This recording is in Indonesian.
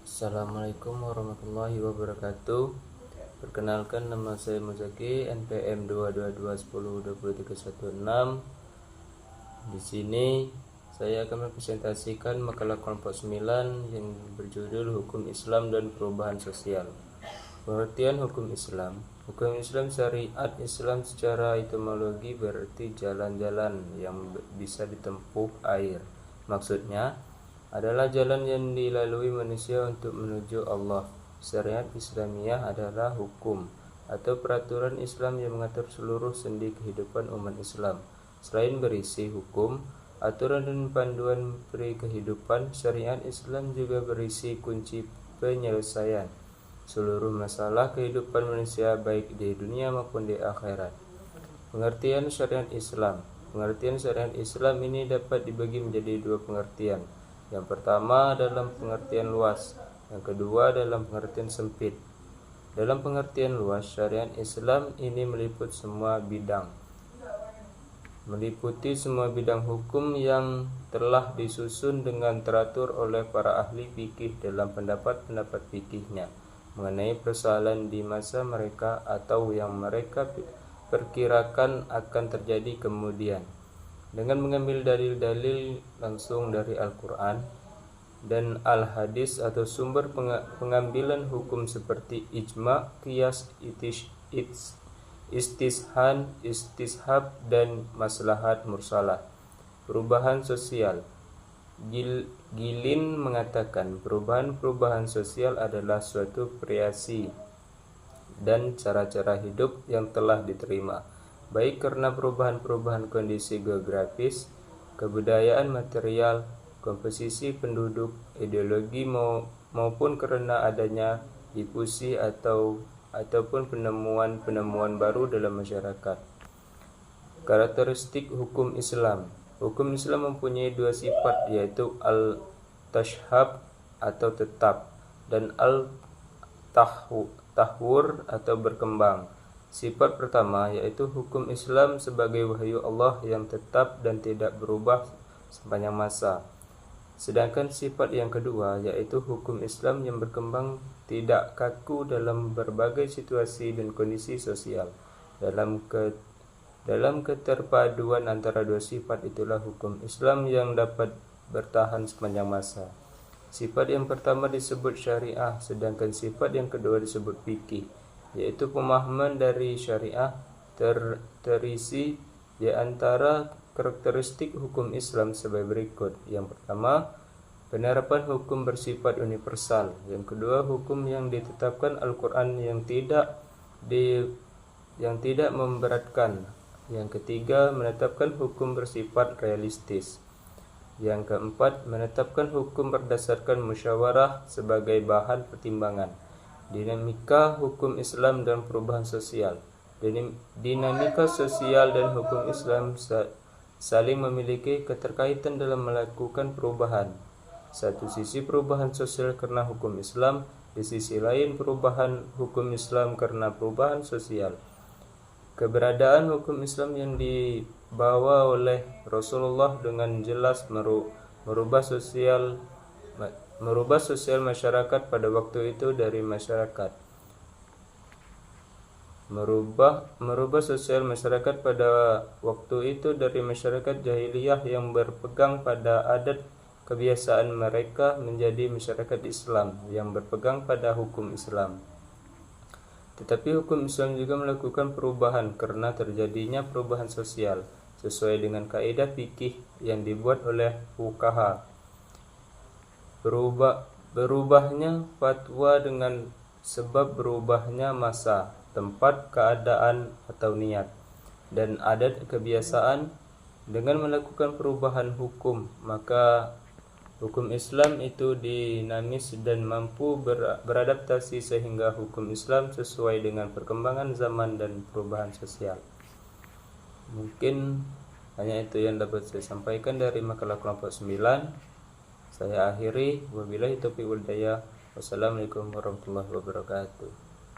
Assalamualaikum warahmatullahi wabarakatuh. Perkenalkan, nama saya Muzaki, NPM 222102316. Di sini saya akan mempresentasikan makalah kelompok 9 yang berjudul Hukum Islam dan Perubahan Sosial. Pengertian hukum Islam. Hukum Islam syariat Islam secara etimologi berarti jalan-jalan yang bisa ditempuh air. Maksudnya adalah jalan yang dilalui manusia untuk menuju Allah. Syariat Islamiyah adalah hukum atau peraturan Islam yang mengatur seluruh sendi kehidupan umat Islam. Selain berisi hukum, aturan dan panduan peri kehidupan, syariat Islam juga berisi kunci penyelesaian seluruh masalah kehidupan manusia baik di dunia maupun di akhirat. Pengertian syariat Islam. Pengertian syariat Islam ini dapat dibagi menjadi dua pengertian. Yang pertama dalam pengertian luas, yang kedua dalam pengertian sempit. Dalam pengertian luas, syariat Islam ini meliputi semua bidang hukum yang telah disusun dengan teratur oleh para ahli fikih dalam pendapat-pendapat fikihnya mengenai persoalan di masa mereka atau yang mereka perkirakan akan terjadi kemudian, dengan mengambil dalil-dalil langsung dari Al-Quran dan Al-Hadis atau sumber pengambilan hukum seperti ijma, qiyas, istishab dan maslahat mursalah. Perubahan sosial. Gilin mengatakan perubahan sosial adalah suatu variasi dan cara-cara hidup yang telah diterima, baik karena perubahan kondisi geografis, kebudayaan material, komposisi penduduk, ideologi maupun karena adanya difusi ataupun penemuan baru dalam masyarakat. Karakteristik hukum Islam. Hukum Islam mempunyai dua sifat, yaitu al-tashhab atau tetap dan al-tahwur atau berkembang. Sifat pertama yaitu hukum Islam sebagai wahyu Allah yang tetap dan tidak berubah sepanjang masa. Sedangkan sifat yang kedua yaitu hukum Islam yang berkembang tidak kaku dalam berbagai situasi dan kondisi sosial. Dalam keterpaduan antara dua sifat itulah hukum Islam yang dapat bertahan sepanjang masa. Sifat yang pertama disebut syariah, sedangkan sifat yang kedua disebut fikih, yaitu pemahaman dari syariah terisi di antara karakteristik hukum Islam sebagai berikut. Yang pertama, penerapan hukum bersifat universal. Yang kedua, hukum yang ditetapkan Al-Quran yang tidak memberatkan. Yang ketiga, menetapkan hukum bersifat realistis. Yang keempat, menetapkan hukum berdasarkan musyawarah sebagai bahan pertimbangan. Dinamika hukum Islam dan perubahan sosial. Dinamika sosial dan hukum Islam saling memiliki keterkaitan dalam melakukan perubahan. Satu sisi perubahan sosial karena hukum Islam, di sisi lain perubahan hukum Islam karena perubahan sosial. Keberadaan hukum Islam yang dibawa oleh Rasulullah dengan jelas merubah sosial masyarakat pada waktu itu dari masyarakat jahiliyah yang berpegang pada adat kebiasaan mereka menjadi masyarakat Islam yang berpegang pada hukum Islam. Tetapi hukum Islam juga melakukan perubahan karena terjadinya perubahan sosial sesuai dengan kaidah fikih yang dibuat oleh fuqaha. Berubahnya fatwa dengan sebab berubahnya masa, tempat, keadaan atau niat, dan adat kebiasaan. Dengan melakukan perubahan hukum, maka hukum Islam itu dinamis dan mampu beradaptasi sehingga hukum Islam sesuai dengan perkembangan zaman dan perubahan sosial. Mungkin hanya itu yang dapat saya sampaikan dari makalah kelompok 9. Saya akhiri, wabillahi taufiq wal hidayah. Wassalamualaikum warahmatullahi wabarakatuh.